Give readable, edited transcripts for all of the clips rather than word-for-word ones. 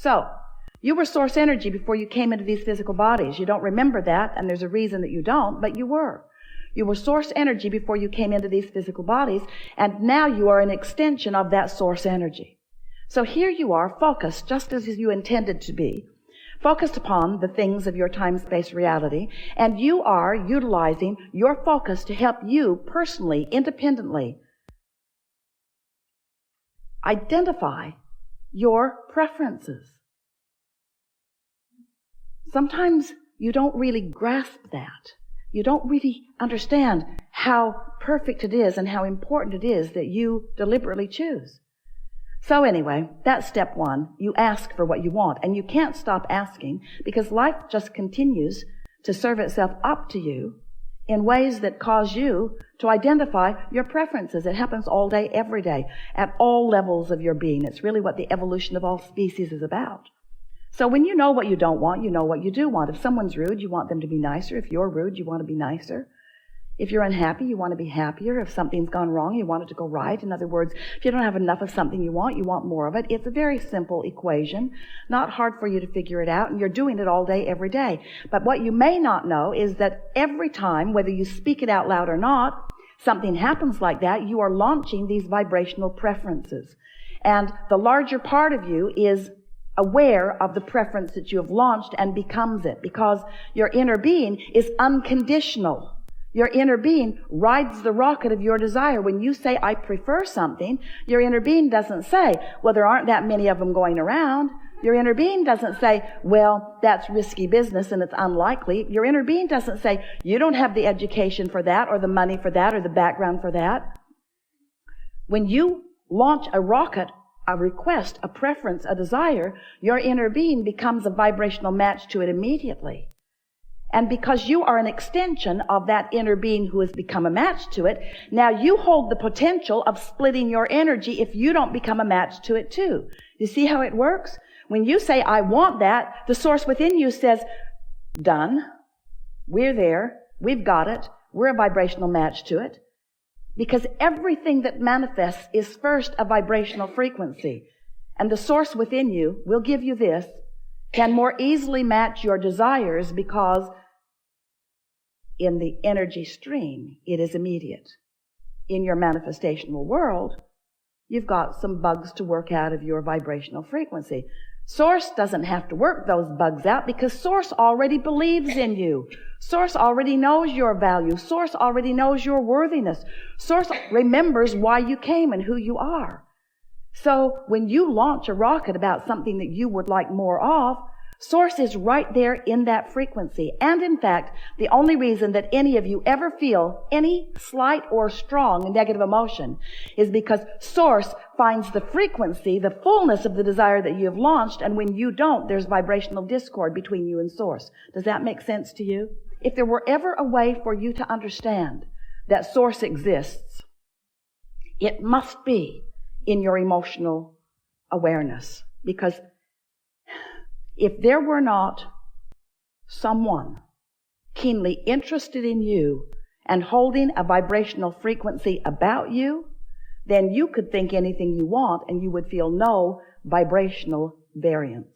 So, you were source energy before you came into these physical bodies. You don't remember that, and there's a reason that you don't, but you were. You were source energy before you came into these physical bodies, and now you are an extension of that source energy. So here you are, focused, just as you intended to be, focused upon the things of your time-space reality, and you are utilizing your focus to help you personally, independently, identify your preferences. Sometimes you don't really grasp that. You don't really understand how perfect it is and how important it is that you deliberately choose. So anyway, that's step one. You ask for what you want, and you can't stop asking because life just continues to serve itself up to you in ways that cause you to identify your preferences. It happens all day, every day, at all levels of your being. It's really what the evolution of all species is about. So when you know what you don't want, you know what you do want. If someone's rude, you want them to be nicer. If you're rude, you want to be nicer. If you're unhappy, you want to be happier. If something's gone wrong, you want it to go right. In other words, if you don't have enough of something you want more of it. It's a very simple equation, not hard for you to figure it out, and you're doing it all day, every day. But what you may not know is that every time, whether you speak it out loud or not, something happens like that, you are launching these vibrational preferences. And the larger part of you is aware of the preference that you have launched and becomes it, because your inner being is unconditional. Your inner being rides the rocket of your desire. When you say, I prefer something, your inner being doesn't say, well, there aren't that many of them going around. Your inner being doesn't say, well, that's risky business and it's unlikely. Your inner being doesn't say, you don't have the education for that or the money for that or the background for that. When you launch a rocket, a request, a preference, a desire, your inner being becomes a vibrational match to it immediately. And because you are an extension of that inner being who has become a match to it, now you hold the potential of splitting your energy if you don't become a match to it too. You see how it works? When you say, I want that, the source within you says, done. We're there. We've got it. We're a vibrational match to it. Because everything that manifests is first a vibrational frequency. And the source within you will give you this, can more easily match your desires because in the energy stream, it is immediate. In your manifestational world, you've got some bugs to work out of your vibrational frequency. Source doesn't have to work those bugs out because Source already believes in you. Source already knows your value. Source already knows your worthiness. Source remembers why you came and who you are. So when you launch a rocket about something that you would like more of, Source is right there in that frequency. And in fact, the only reason that any of you ever feel any slight or strong negative emotion is because Source finds the frequency, the fullness of the desire that you have launched, and when you don't, there's vibrational discord between you and Source. Does that make sense to you? If there were ever a way for you to understand that Source exists, it must be in your emotional awareness. Because if there were not someone keenly interested in you and holding a vibrational frequency about you, then you could think anything you want and you would feel no vibrational variance.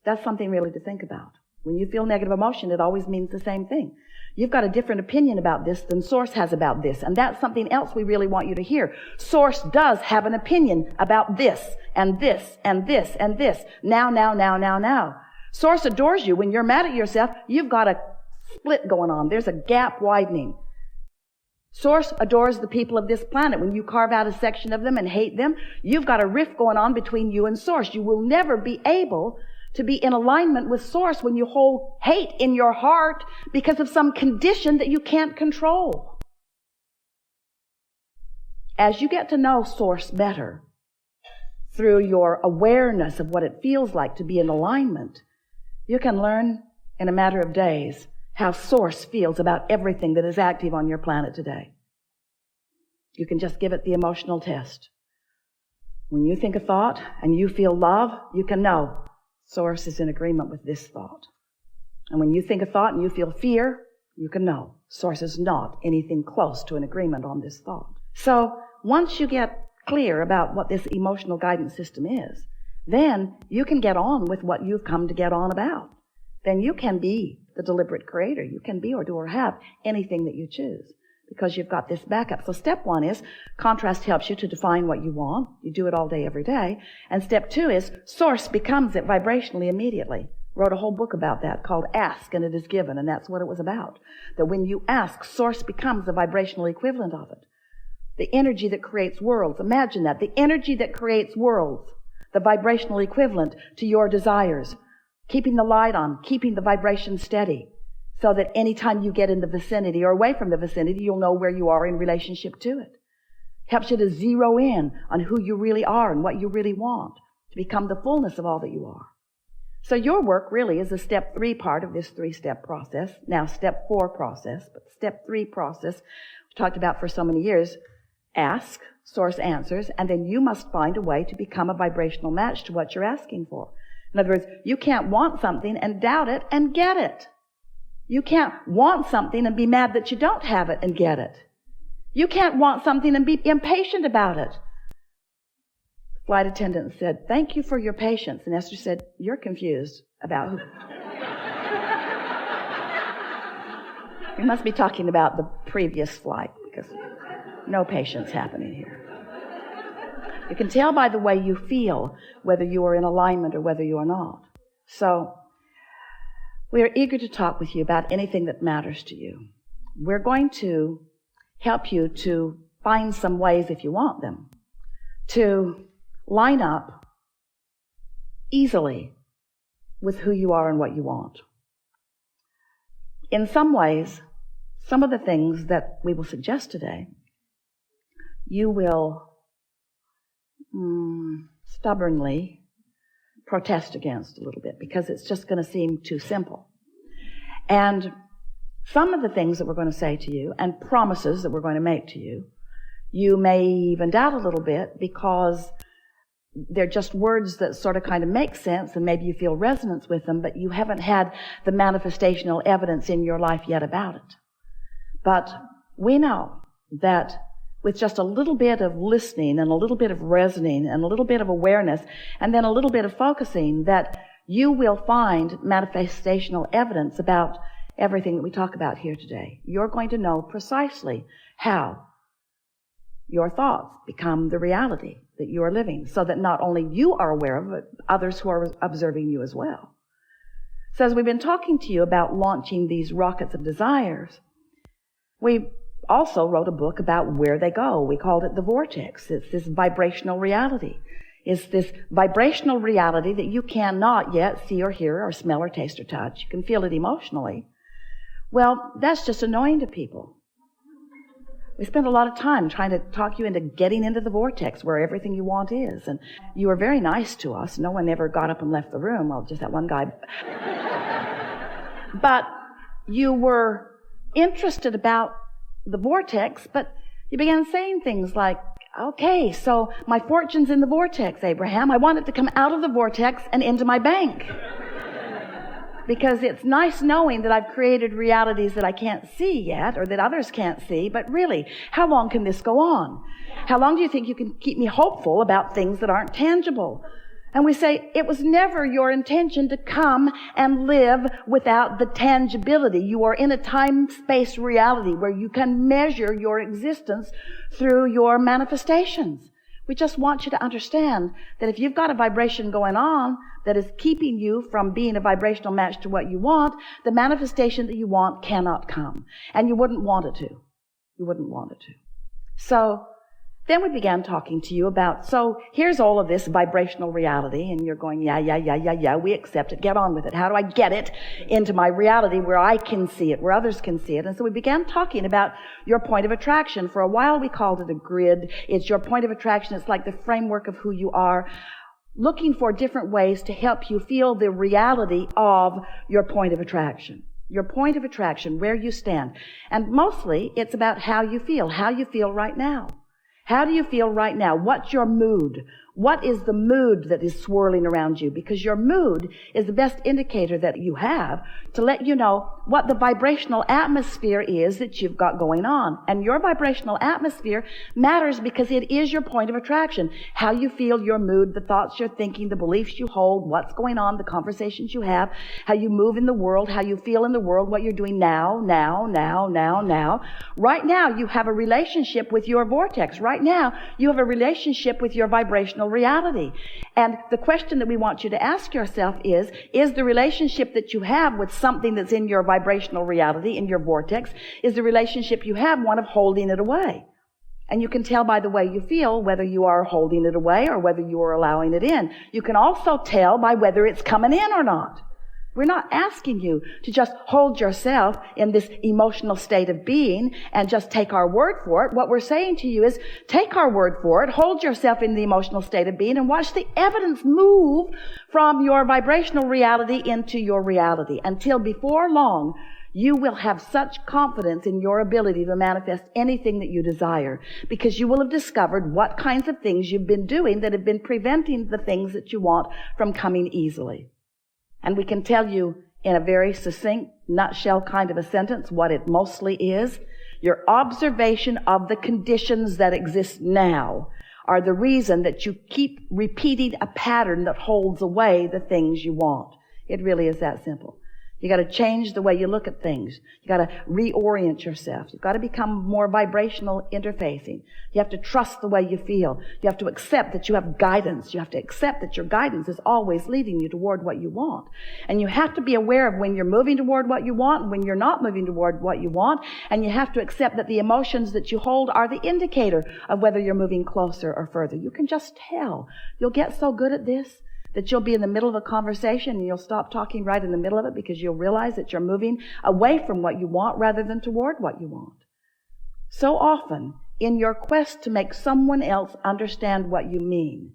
That's something really to think about. When you feel negative emotion, it always means the same thing. You've got a different opinion about this than Source has about this. And that's something else we really want you to hear. Source does have an opinion about this and this and this and this. Now. Source adores you. When you're mad at yourself, you've got a split going on. There's a gap widening. Source adores the people of this planet. When you carve out a section of them and hate them, you've got a rift going on between you and Source. You will never be able to be in alignment with Source when you hold hate in your heart because of some condition that you can't control. As you get to know Source better through your awareness of what it feels like to be in alignment, you can learn in a matter of days how Source feels about everything that is active on your planet today. You can just give it the emotional test. When you think a thought and you feel love, you can know Source is in agreement with this thought. And when you think a thought and you feel fear, you can know Source is not anything close to an agreement on this thought. So once you get clear about what this emotional guidance system is, then you can get on with what you've come to get on about. Then you can be the deliberate creator. You can be or do or have anything that you choose because you've got this backup. So step 1 is contrast helps you to define what you want. You do it all day, every day. And step 2 is source becomes it vibrationally immediately. Wrote a whole book about that called Ask and It Is Given, and that's what it was about. That when you ask, source becomes the vibrational equivalent of it. The energy that creates worlds. Imagine that. The energy that creates worlds. The vibrational equivalent to your desires. Keeping the light on, keeping the vibration steady, so that anytime you get in the vicinity or away from the vicinity, you'll know where you are in relationship to it. Helps you to zero in on who you really are and what you really want, to become the fullness of all that you are. So your work really is the step 3 part of this 3-step process. Now step 4 process, but step 3 process, we talked about for so many years, ask, source answers, and then you must find a way to become a vibrational match to what you're asking for. In other words, you can't want something and doubt it and get it. You can't want something and be mad that you don't have it and get it. You can't want something and be impatient about it. The flight attendant said, "Thank you for your patience." And Esther said, "You're confused about who." You must be talking about the previous flight because no patience happening here. You can tell by the way you feel whether you are in alignment or whether you are not. So we are eager to talk with you about anything that matters to you. We're going to help you to find some ways, if you want them, to line up easily with who you are and what you want. In some ways, some of the things that we will suggest today, you will stubbornly protest against a little bit because it's just going to seem too simple. And some of the things that we're going to say to you and promises that we're going to make to you, you may even doubt a little bit because they're just words that sort of kind of make sense and maybe you feel resonance with them, but you haven't had the manifestational evidence in your life yet about it. But we know that with just a little bit of listening and a little bit of resonating and a little bit of awareness and then a little bit of focusing, that you will find manifestational evidence about everything that we talk about here today. You're going to know precisely how your thoughts become the reality that you are living, so that not only you are aware of it, but others who are observing you as well. So as we've been talking to you about launching these rockets of desires, we also wrote a book about where they go. We called it The Vortex. It's this vibrational reality. It's this vibrational reality that you cannot yet see or hear or smell or taste or touch. You can feel it emotionally. Well, that's just annoying to people. We spend a lot of time trying to talk you into getting into the vortex where everything you want is. And you were very nice to us. No one ever got up and left the room. Well, just that one guy. But you were interested about the vortex, but you began saying things like, "Okay, so my fortune's in the vortex, Abraham. I want it to come out of the vortex and into my bank. Because it's nice knowing that I've created realities that I can't see yet or that others can't see, but really, how long can this go on? How long do you think you can keep me hopeful about things that aren't tangible?" And we say, it was never your intention to come and live without the tangibility. You are in a time-space reality where you can measure your existence through your manifestations. We just want you to understand that if you've got a vibration going on that is keeping you from being a vibrational match to what you want, the manifestation that you want cannot come. And you wouldn't want it to. You wouldn't want it to. So then we began talking to you about, so here's all of this vibrational reality, and you're going, yeah, we accept it, get on with it. How do I get it into my reality where I can see it, where others can see it? And so we began talking about your point of attraction. For a while we called it a grid. It's your point of attraction. It's like the framework of who you are, looking for different ways to help you feel the reality of your point of attraction. Your point of attraction, where you stand. And mostly it's about how you feel right now. How do you feel right now? What's your mood? What is the mood that is swirling around you? Because your mood is the best indicator that you have to let you know what the vibrational atmosphere is that you've got going on. And your vibrational atmosphere matters because it is your point of attraction. How you feel, your mood, the thoughts you're thinking, the beliefs you hold, what's going on, the conversations you have, how you move in the world, how you feel in the world, what you're doing now. Right now, you have a relationship with your vortex. Right now, you have a relationship with your vibrational reality. And the question that we want you to ask yourself is the relationship that you have with something that's in your vibrational reality, in your vortex, is the relationship you have one of holding it away? And you can tell by the way you feel whether you are holding it away or whether you are allowing it in. You can also tell by whether it's coming in or not. We're not asking you to just hold yourself in this emotional state of being and just take our word for it. What we're saying to you is take our word for it, hold yourself in the emotional state of being, and watch the evidence move from your vibrational reality into your reality until before long you will have such confidence in your ability to manifest anything that you desire, because you will have discovered what kinds of things you've been doing that have been preventing the things that you want from coming easily. And we can tell you in a very succinct, nutshell kind of a sentence what it mostly is. Your observation of the conditions that exist now are the reason that you keep repeating a pattern that holds away the things you want. It really is that simple. You got to change the way you look at things. You got to reorient yourself. You've got to become more vibrational interfacing. You have to trust the way you feel. You have to accept that you have guidance. You have to accept that your guidance is always leading you toward what you want. And you have to be aware of when you're moving toward what you want and when you're not moving toward what you want. And you have to accept that the emotions that you hold are the indicator of whether you're moving closer or further. You can just tell. You'll get so good at this that you'll be in the middle of a conversation and you'll stop talking right in the middle of it because you'll realize that you're moving away from what you want rather than toward what you want. So often, in your quest to make someone else understand what you mean,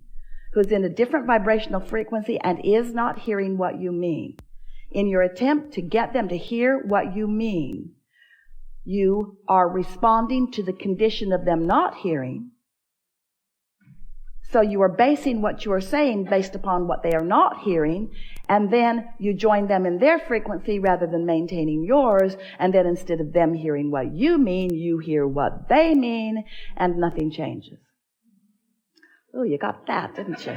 who's in a different vibrational frequency and is not hearing what you mean, in your attempt to get them to hear what you mean, you are responding to the condition of them not hearing. So you are basing what you are saying based upon what they are not hearing, and then you join them in their frequency rather than maintaining yours, and then instead of them hearing what you mean, you hear what they mean, and nothing changes. Oh, you got that, didn't you?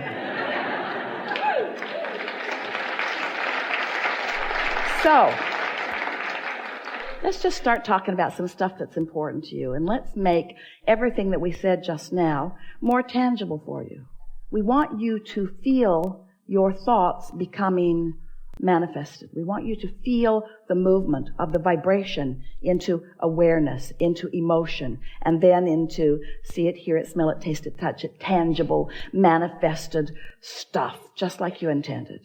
So, let's just start talking about some stuff that's important to you, and let's make everything that we said just now more tangible for you. We want you to feel your thoughts becoming manifested. We want you to feel the movement of the vibration into awareness, into emotion, and then into see it, hear it, smell it, taste it, touch it, tangible, manifested stuff, just like you intended.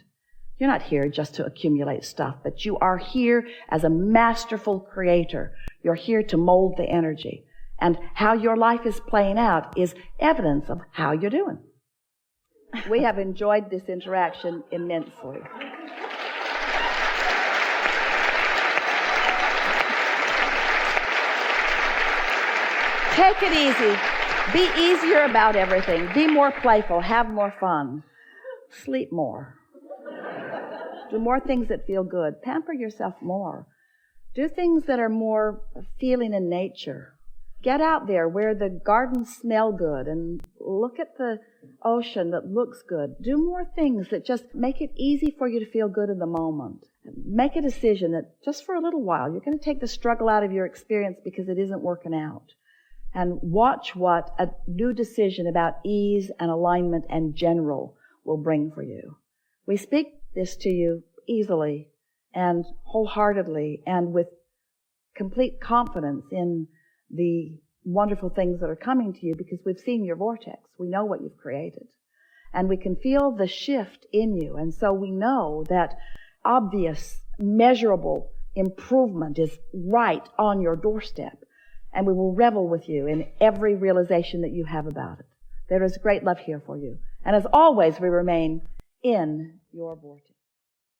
You're not here just to accumulate stuff, but you are here as a masterful creator. You're here to mold the energy. And how your life is playing out is evidence of how you're doing. We have enjoyed this interaction immensely. Take it easy. Be easier about everything. Be more playful. Have more fun. Sleep more. Do more things that feel good. Pamper yourself more. Do things that are more feeling in nature. Get out there where the gardens smell good and look at the ocean that looks good. Do more things that just make it easy for you to feel good in the moment. Make a decision that just for a little while, you're going to take the struggle out of your experience because it isn't working out. And watch what a new decision about ease and alignment and general will bring for you. We speak this to you easily and wholeheartedly and with complete confidence in the wonderful things that are coming to you because we've seen your vortex. We know what you've created. And we can feel the shift in you. And so we know that obvious, measurable improvement is right on your doorstep. And we will revel with you in every realization that you have about it. There is great love here for you. And as always, we remain in your vortex.